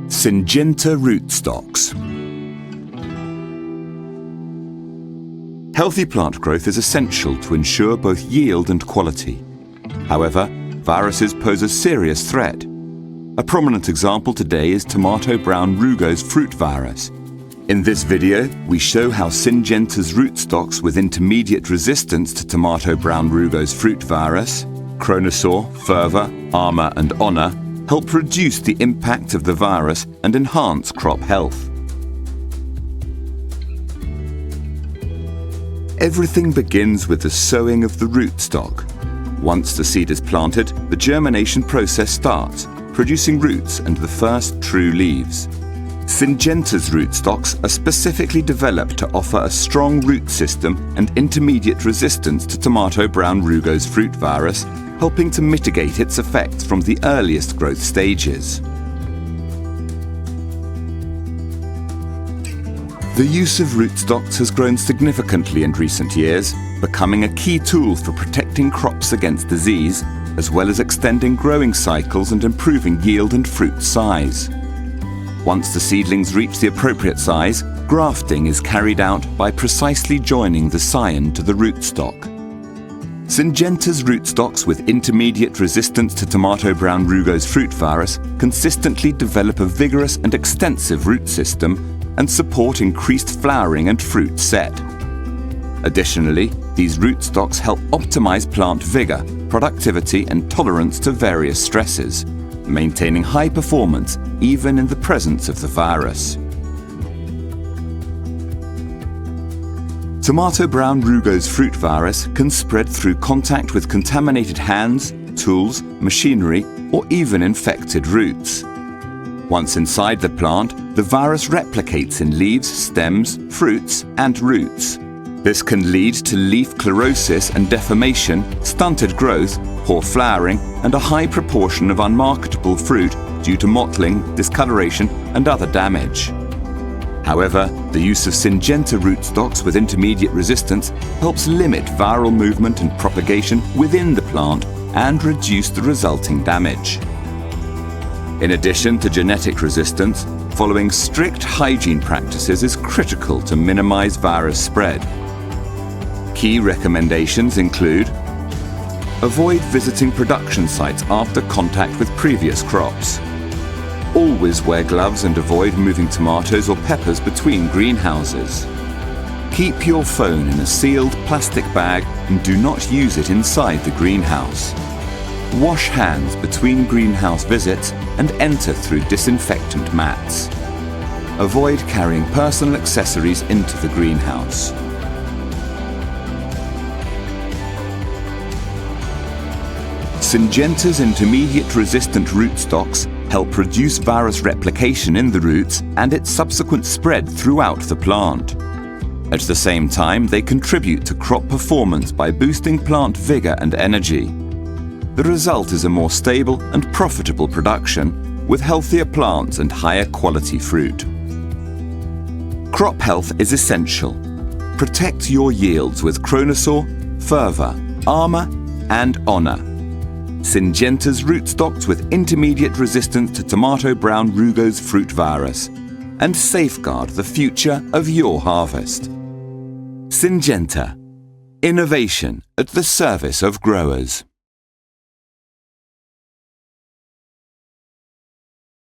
Syngenta rootstocks. Healthy plant growth is essential to ensure both yield and quality. However, viruses pose a serious threat. A prominent example today is tomato brown rugose fruit virus. In this video, we show how Syngenta's rootstocks with intermediate resistance to tomato brown rugose fruit virus, Chronosaur, Fervor, Armour and Honor, help reduce the impact of the virus and enhance crop health. Everything begins with the sowing of the rootstock. Once the seed is planted, the germination process starts, producing roots and the first true leaves. Syngenta's rootstocks are specifically developed to offer a strong root system and intermediate resistance to tomato brown rugose fruit virus, helping to mitigate its effects from the earliest growth stages. The use of rootstocks has grown significantly in recent years, becoming a key tool for protecting crops against disease, as well as extending growing cycles and improving yield and fruit size. Once the seedlings reach the appropriate size, grafting is carried out by precisely joining the scion to the rootstock. Syngenta's rootstocks with intermediate resistance to tomato brown rugose fruit virus consistently develop a vigorous and extensive root system and support increased flowering and fruit set. Additionally, these rootstocks help optimize plant vigor, productivity and tolerance to various stresses, maintaining high performance even in the presence of the virus. Tomato brown rugose fruit virus can spread through contact with contaminated hands, tools, machinery, or even infected roots. Once inside the plant, the virus replicates in leaves, stems, fruits, and roots. This can lead to leaf chlorosis and deformation, stunted growth, poor flowering, and a high proportion of unmarketable fruit due to mottling, discoloration, and other damage. However, the use of Syngenta rootstocks with intermediate resistance helps limit viral movement and propagation within the plant and reduce the resulting damage. In addition to genetic resistance, following strict hygiene practices is critical to minimize virus spread. Key recommendations include: avoid visiting production sites after contact with previous crops. Always wear gloves and avoid moving tomatoes or peppers between greenhouses. Keep your phone in a sealed plastic bag and do not use it inside the greenhouse. Wash hands between greenhouse visits and enter through disinfectant mats. Avoid carrying personal accessories into the greenhouse. Syngenta's intermediate resistant rootstocks help reduce virus replication in the roots and its subsequent spread throughout the plant. At the same time, they contribute to crop performance by boosting plant vigor and energy. The result is a more stable and profitable production, with healthier plants and higher quality fruit. Crop health is essential. Protect your yields with Chronosaur, Fervor, Armour and Honor. Syngenta's rootstocks with intermediate resistance to tomato brown rugose fruit virus, and safeguard the future of your harvest. Syngenta. Innovation at the service of growers.